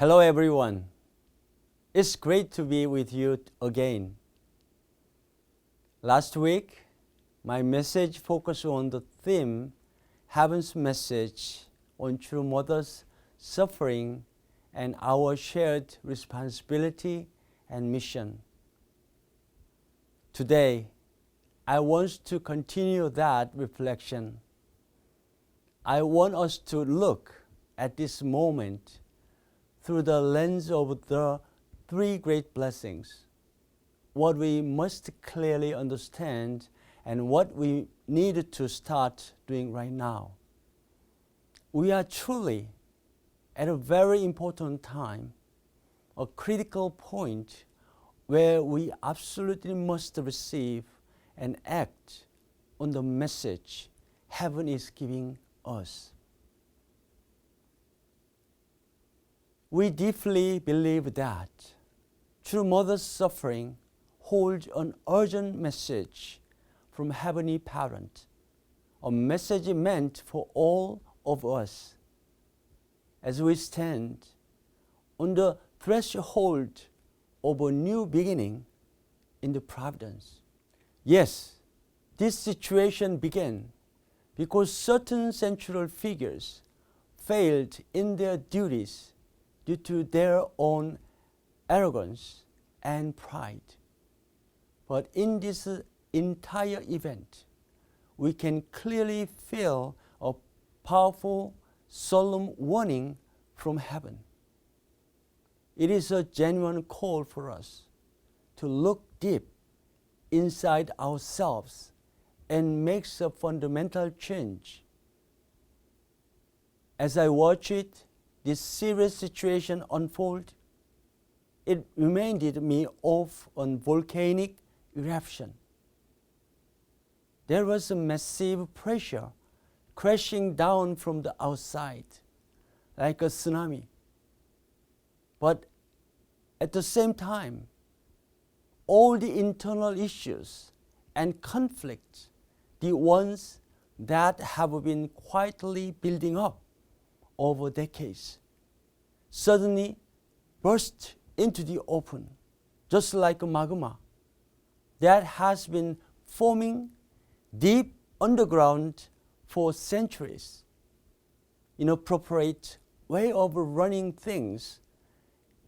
Hello everyone. It's great to be with you again. Last week, my message focused on the theme, Heaven's message on true mothers' suffering and our shared responsibility and mission. Today, I want to continue that reflection. I want us to look at this moment through the lens of the three great blessings, what we must clearly understand and what we need to start doing right now. We are truly at a very important time, a critical point where we absolutely must receive and act on the message heaven is giving us. We deeply believe that true mother's suffering holds an urgent message from Heavenly Parent, a message meant for all of us as we stand on the threshold of a new beginning in the providence. Yes, this situation began because certain central figures failed in their duties due to their own arrogance and pride. But in this entire event, we can clearly feel a powerful, solemn warning from heaven. It is a genuine call for us to look deep inside ourselves and make a fundamental change. As I watch it, this serious situation unfold, it reminded me of a volcanic eruption. There was a massive pressure crashing down from the outside, like a tsunami. But at the same time, all the internal issues and conflicts, the ones that have been quietly building up over decades, suddenly burst into the open, just like a magma that has been forming deep underground for centuries. Inappropriate way of running things,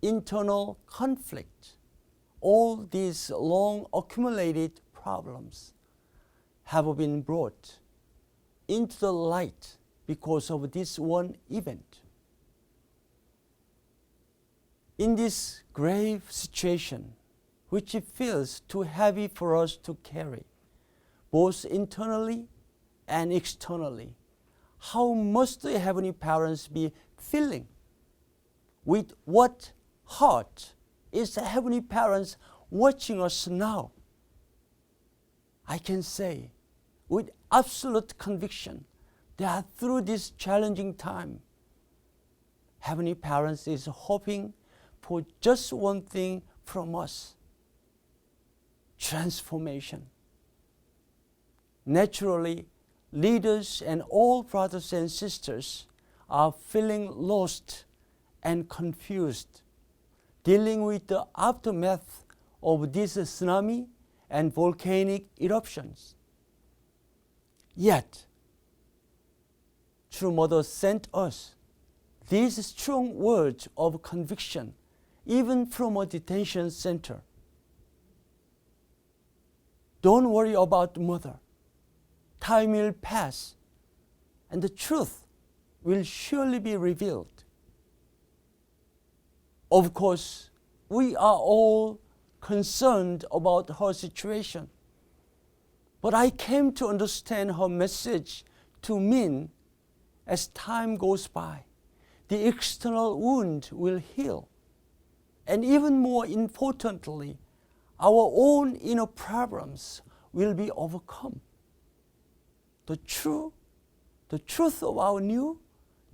internal conflict, all these long accumulated problems have been brought into the light because of this one event. In this grave situation, which feels too heavy for us to carry, both internally and externally, how must the Heavenly Parents be feeling? With what heart is the Heavenly Parents watching us now? I can say with absolute conviction that through this challenging time, Heavenly Parents is hoping for just one thing from us: transformation. Naturally, leaders and all brothers and sisters are feeling lost and confused, dealing with the aftermath of this tsunami and volcanic eruptions. Yet, True Mother sent us these strong words of conviction, even from a detention center. Don't worry about Mother. Time will pass, and the truth will surely be revealed. Of course, we are all concerned about her situation, but I came to understand her message to mean as time goes by, the external wound will heal, and even more importantly, our own inner problems will be overcome. The truth of our new,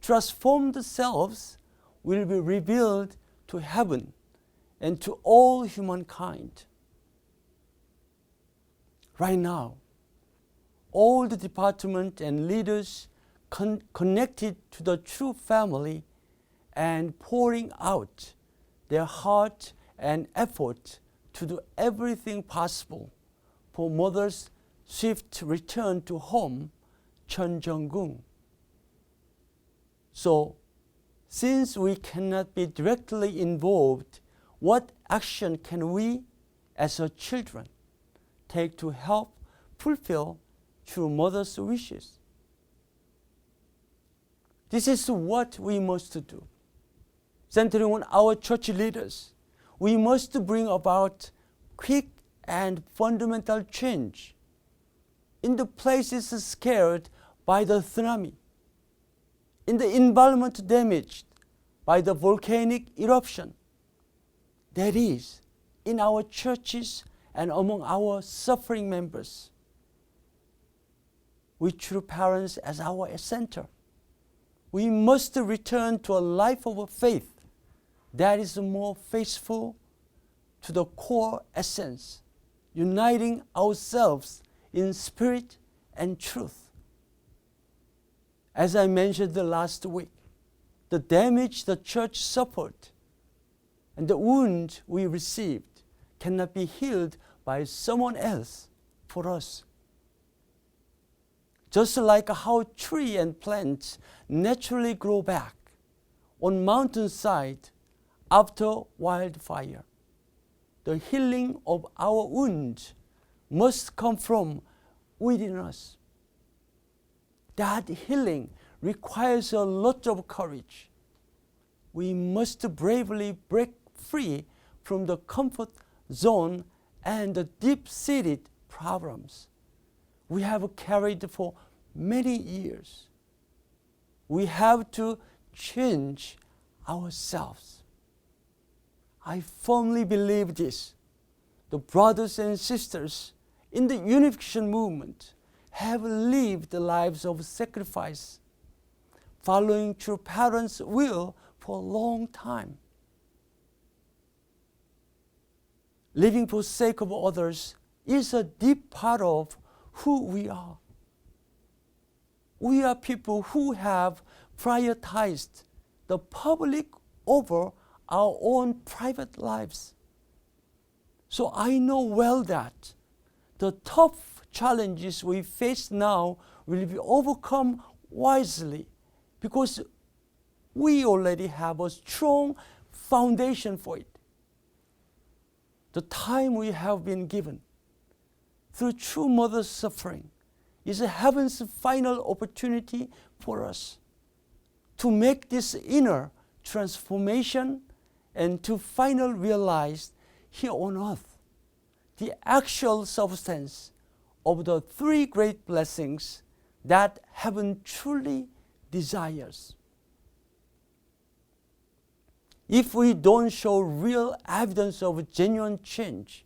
transformed selves will be revealed to heaven and to all humankind. Right now, all the department and leaders connected to the true family and pouring out their heart and effort to do everything possible for mother's swift return to home, Cheonjeonggung. So, since we cannot be directly involved, what action can we, as her children, take to help fulfill true mother's wishes? This is what we must do. Centering on our church leaders, we must bring about quick and fundamental change in the places scared by the tsunami, in the environment damaged by the volcanic eruption, that is, in our churches and among our suffering members, with true parents as our center. We must return to a life of faith that is more faithful to the core essence, uniting ourselves in spirit and truth. As I mentioned last week, the damage the church suffered and the wound we received cannot be healed by someone else for us. Just like how trees and plants naturally grow back on mountainside after wildfire, the healing of our wounds must come from within us. That healing requires a lot of courage. We must bravely break free from the comfort zone and the deep-seated problems we have carried for many years. We have to change ourselves. I firmly believe this. The brothers and sisters in the unification movement have lived lives of sacrifice, following true parents' will for a long time. Living for the sake of others is a deep part of who we are. We are people who have prioritized the public over our own private lives. So I know well that the tough challenges we face now will be overcome wisely because we already have a strong foundation for it. The time we have been given through true mother's suffering is heaven's final opportunity for us to make this inner transformation and to finally realize here on earth the actual substance of the three great blessings that heaven truly desires. If we don't show real evidence of genuine change,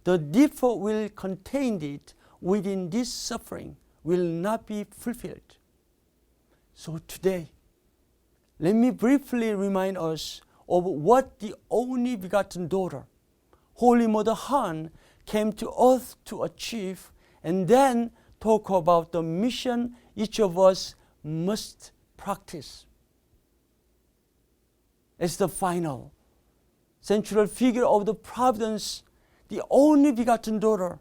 the default will contained it within this suffering will not be fulfilled. So today, let me briefly remind us of what the only begotten daughter, Holy Mother Han, came to earth to achieve, and then talk about the mission each of us must practice. As the final, central figure of the providence, the only begotten daughter,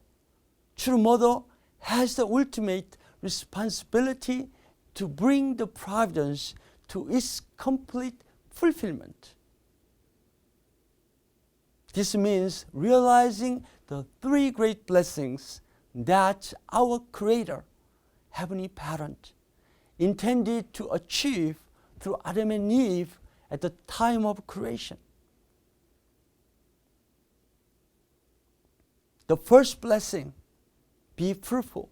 true mother, has the ultimate responsibility to bring the providence to its complete fulfillment. This means realizing the three great blessings that our Creator, Heavenly Parent, intended to achieve through Adam and Eve at the time of creation. The first blessing, be fruitful,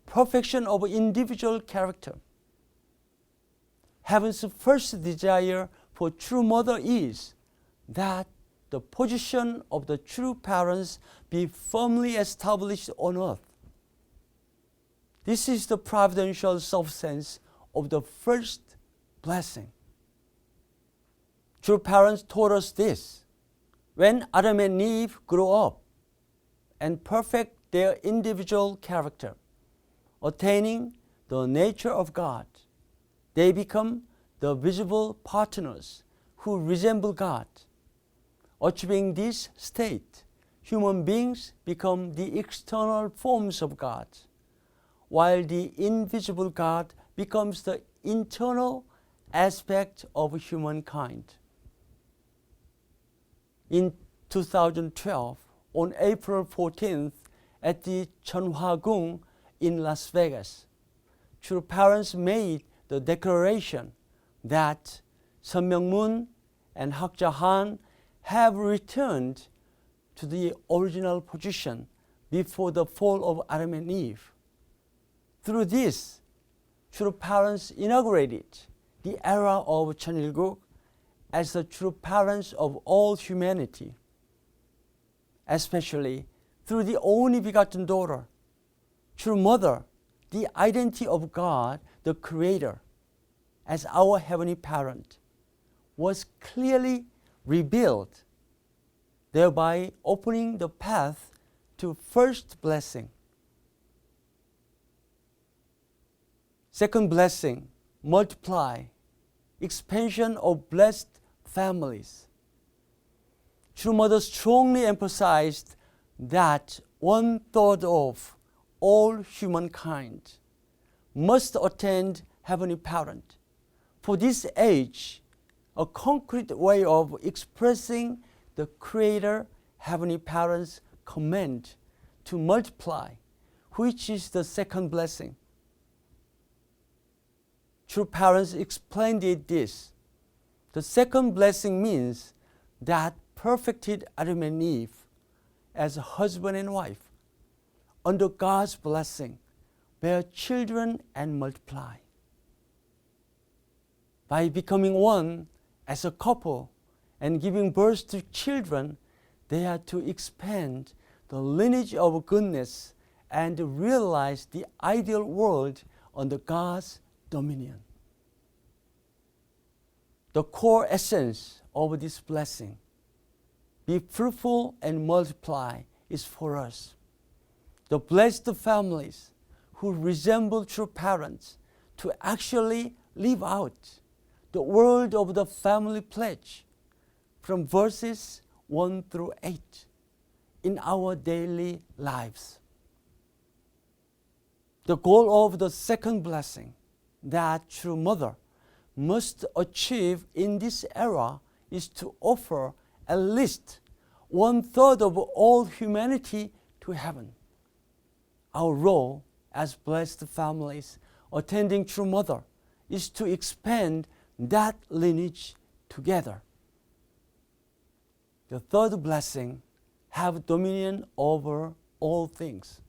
perfection of individual character. Heaven's first desire for true mother is that the position of the true parents be firmly established on earth. This is the providential substance of the first blessing. True parents taught us this. When Adam and Eve grew up and perfect their individual character, attaining the nature of God, they become the visible partners who resemble God. Achieving this state, human beings become the external forms of God, while the invisible God becomes the internal aspect of humankind. In 2012, on April 14th, at the Cheonhwagung in Las Vegas, true parents made the declaration that Sun Myung-moon and Hak Ja-han have returned to the original position before the fall of Adam and Eve. Through this, true parents inaugurated the era of Cheonilguk as the true parents of all humanity, especially through the only begotten daughter, true mother, the identity of God, the Creator, as our heavenly parent, was clearly revealed, thereby opening the path to first blessing. Second blessing, multiply, expansion of blessed families. True Mother strongly emphasized that 1/3 of all humankind must attend Heavenly Parent. For this age, a concrete way of expressing the Creator Heavenly Parent's command to multiply, which is the second blessing. True parents explained it this: the second blessing means that perfected Adam and Eve as husband and wife, under God's blessing, bear children and multiply. By becoming one as a couple and giving birth to children, they are to expand the lineage of goodness and realize the ideal world under God's dominion. The core essence of this blessing, be fruitful and multiply, is for us. The blessed families who resemble true parents to actually live out the word of the family pledge from verses 1 through 8 in our daily lives. The goal of the second blessing that true mother must achieve in this era is to offer at least 1/3 of all humanity to heaven. Our role as blessed families attending true mother is to expand that lineage together. The third blessing, have dominion over all things.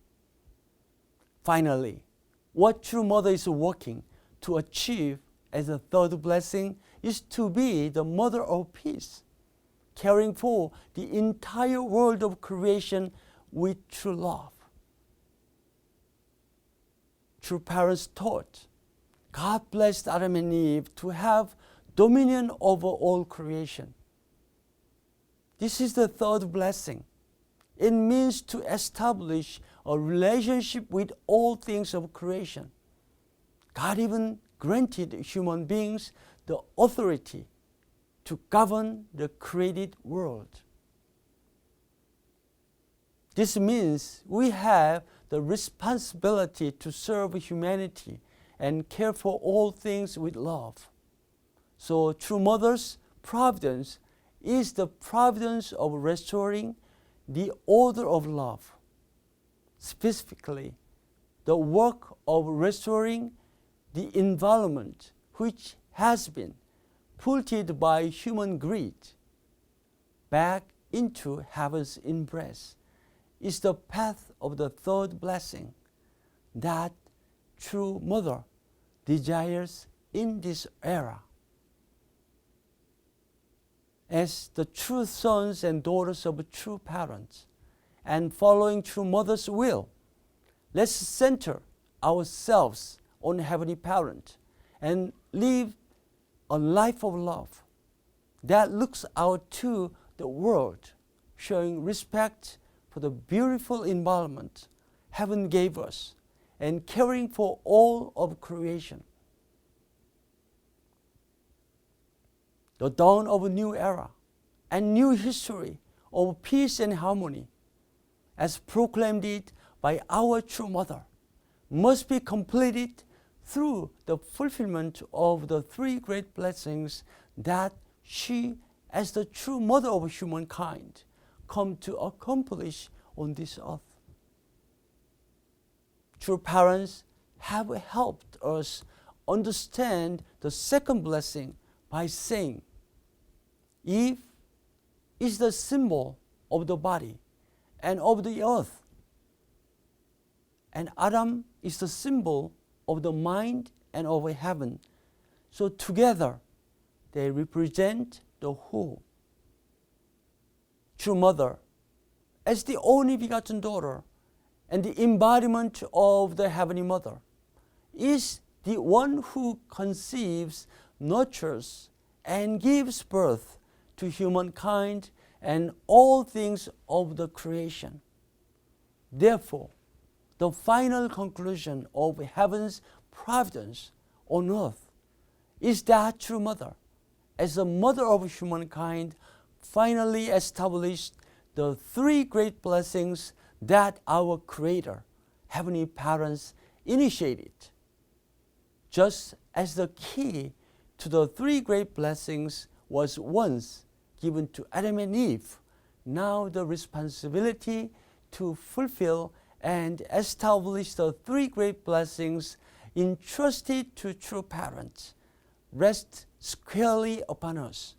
Finally, what true mother is working to achieve as a third blessing is to be the mother of peace, caring for the entire world of creation with true love. True parents taught God blessed Adam and Eve to have dominion over all creation. This is the third blessing. It means to establish a relationship with all things of creation. God even granted human beings the authority to govern the created world. This means we have the responsibility to serve humanity and care for all things with love. So true mother's providence is the providence of restoring the order of love. Specifically, the work of restoring the environment which has been polluted by human greed back into heaven's embrace is the path of the third blessing that true mother desires in this era. As the true sons and daughters of true parents and following true mother's will, let's center ourselves on Heavenly Parent and live a life of love that looks out to the world, showing respect for the beautiful environment Heaven gave us and caring for all of creation. the dawn of a new era and new history of peace and harmony, as proclaimed it by our true mother, must be completed through the fulfillment of the three great blessings that she, as the true mother of humankind, come to accomplish on this earth. True parents have helped us understand the second blessing by saying, Eve is the symbol of the body and of the earth, and Adam is the symbol of the mind and of heaven. So together they represent the whole. True mother, as the only begotten daughter and the embodiment of the Heavenly Mother, is the one who conceives, nurtures, and gives birth to humankind and all things of the creation. Therefore, the final conclusion of heaven's providence on earth is that true mother, as the mother of humankind, finally established the three great blessings that our Creator, Heavenly Parents, initiated. Just as the key to the three great blessings was once given to Adam and Eve, now the responsibility to fulfill and establish the three great blessings entrusted to true parents rests squarely upon us,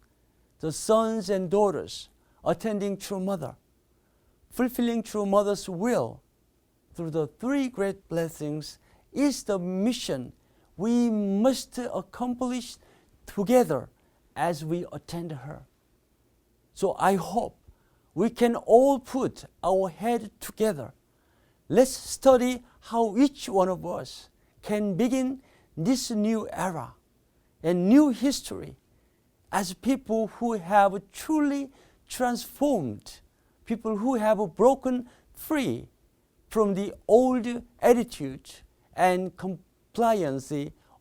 the sons and daughters attending true mother, fulfilling true mother's will through the three great blessings is the mission we must accomplish together as we attend her. So I hope we can all put our head together. Let's study how each one of us can begin this new era and new history as people who have truly transformed, people who have broken free from the old attitude and compliance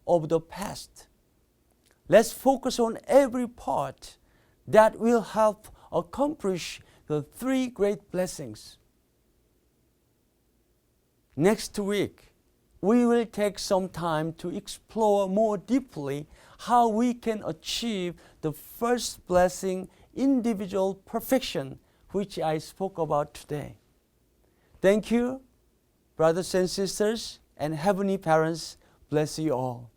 of the past. Let's focus on every part that will help accomplish the three great blessings. Next week, we will take some time to explore more deeply how we can achieve the first blessing, individual perfection, which I spoke about today. Thank you, brothers and sisters, and Heavenly Parents bless you all.